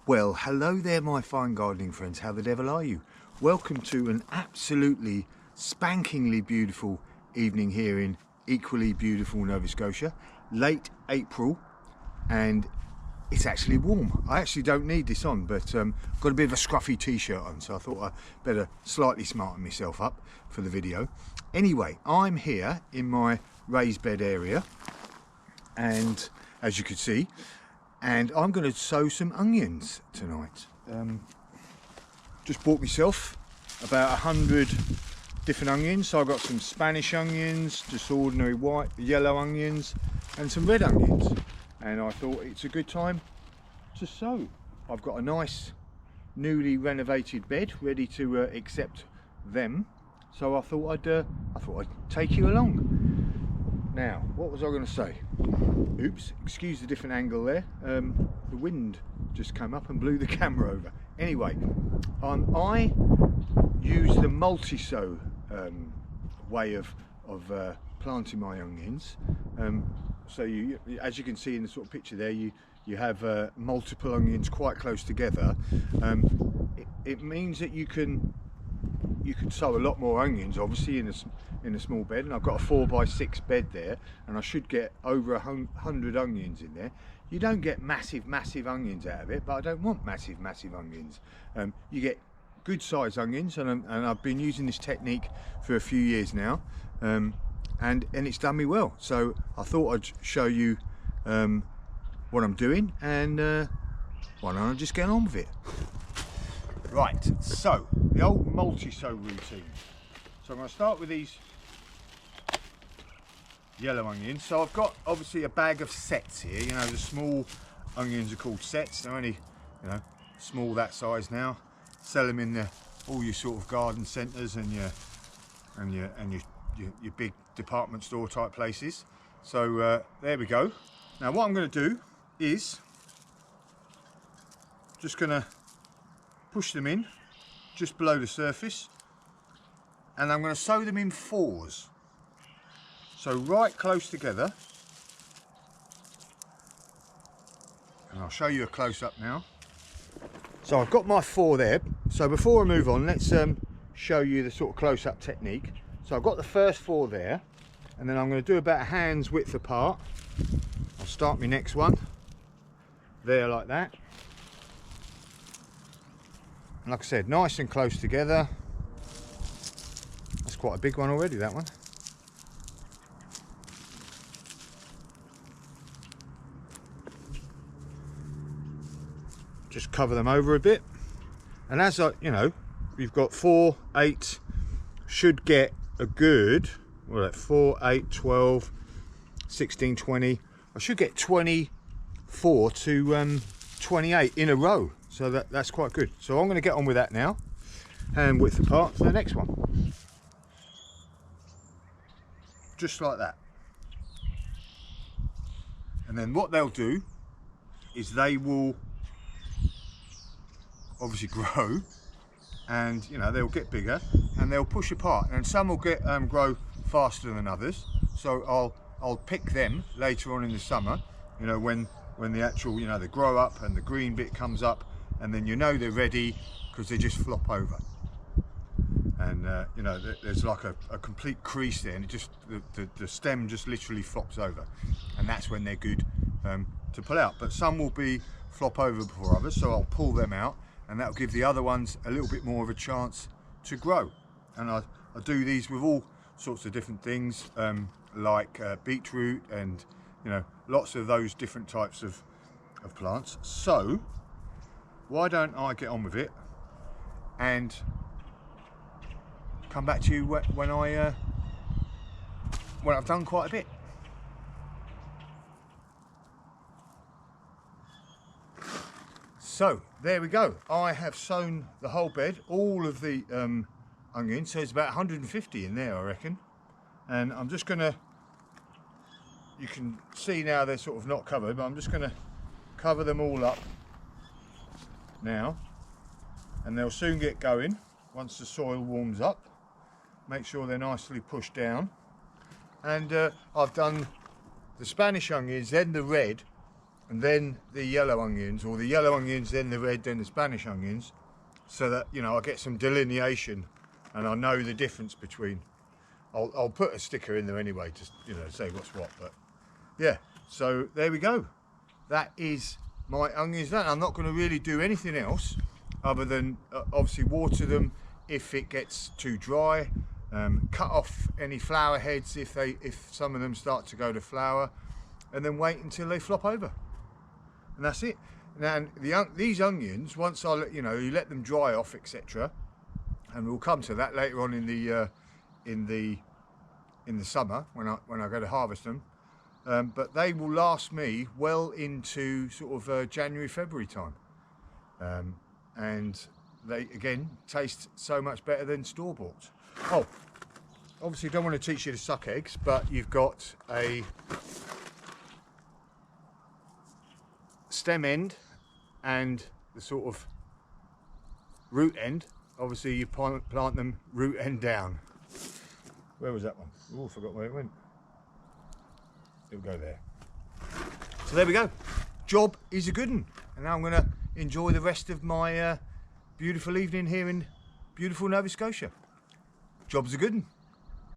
Well, hello there my fine gardening friends, how the devil are you? Welcome to an absolutely spankingly beautiful evening here in equally beautiful Nova Scotia. Late April, and it's actually warm. I actually don't need this on, but I've got a bit of a scruffy t-shirt on, so I thought I'd better slightly smarten myself up for the video. Anyway, I'm here in my raised bed area, and as you can see, and I'm going to sow some onions tonight. Just bought myself about 100 different onions. So I've got some Spanish onions, just ordinary white, yellow onions, and some red onions. And I thought it's a good time to sow. I've got a nice newly renovated bed ready to accept them. So I thought I'd take you along. Now, what was I going to say? Oops, excuse the different angle there. The wind just came up and blew the camera over. Anyway, I use the multi-sow way of planting my onions. So you, as you can see in the sort of picture there, you have multiple onions quite close together. It means that you can sow a lot more onions, obviously, in a small bed, and I've got a 4x6 bed there, and I should get over 100 onions in there. You don't get massive onions out of it, but I don't want massive onions. You get good sized onions, and I've been using this technique for a few years now, and it's done me well. So I thought I'd show you what I'm doing, and why don't I just get on with it. Right, so the old multi-sow routine. So I'm going to start with these yellow onions. So I've got obviously a bag of sets here. You know, the small onions are called sets. They're only, you know, small that size now. Sell them in all your sort of garden centres and your big department store type places. So there we go. Now what I'm going to do is just going to push them in just below the surface, and I'm going to sow them in fours, so right close together, and I'll show you a close-up now. So I've got my four there. So before I move on, let's show you the sort of close-up technique. So I've got the first four there, and then I'm going to do about a hand's width apart. I'll start my next one there like that. And like I said, nice and close together. That's quite a big one already, that one. Just cover them over a bit. And as you know, we've got 4, 8, should get a good, well, 4, 8, 12, 16, 20. I should get 24 to 28 in a row. So that's quite good. So I'm going to get on with that now. Hand width apart for the next one. Just like that. And then what they'll do is they will obviously grow, and you know, they'll get bigger and they'll push apart, and some will get grow faster than others. So I'll pick them later on in the summer, you know, when the actual, you know, they grow up and the green bit comes up, and then you know they're ready because they just flop over, and you know, there's like a complete crease there, and it just the stem just literally flops over, and that's when they're good to pull out. But some will be flop over before others, so I'll pull them out, and that'll give the other ones a little bit more of a chance to grow. And I do these with all sorts of different things, like beetroot, and you know, lots of those different types of plants. So why don't I get on with it and come back to you when I've done quite a bit. So there we go. I have sown the whole bed, all of the onions. So it's about 150 in there, I reckon. And I'm just gonna, you can see now they're sort of not covered, but I'm just gonna cover them all up now, and they'll soon get going once the soil warms up. Make sure they're nicely pushed down. And I've done the Spanish onions, then the red, and then the yellow onions, or the yellow onions, then the red, then the Spanish onions, so that, you know, I get some delineation and I know the difference between. I'll put a sticker in there anyway, just, you know, say what's what. But yeah, so there we go. That is my onions done. I'm not going to really do anything else other than obviously water them if it gets too dry, cut off any flower heads if some of them start to go to flower, and then wait until they flop over, and that's it. Now these onions, once you let them dry off, etc., and we'll come to that later on in the summer when I go to harvest them. But they will last me well into sort of January, February time, and they again taste so much better than store-bought. Oh, obviously don't want to teach you to suck eggs, but you've got a stem end and the sort of root end. Obviously you plant them root end down. Where was that one? Oh, I forgot where it went. It'll go there. So there we go. Job is a good one. And now I'm going to enjoy the rest of my beautiful evening here in beautiful Nova Scotia. Job's a good one.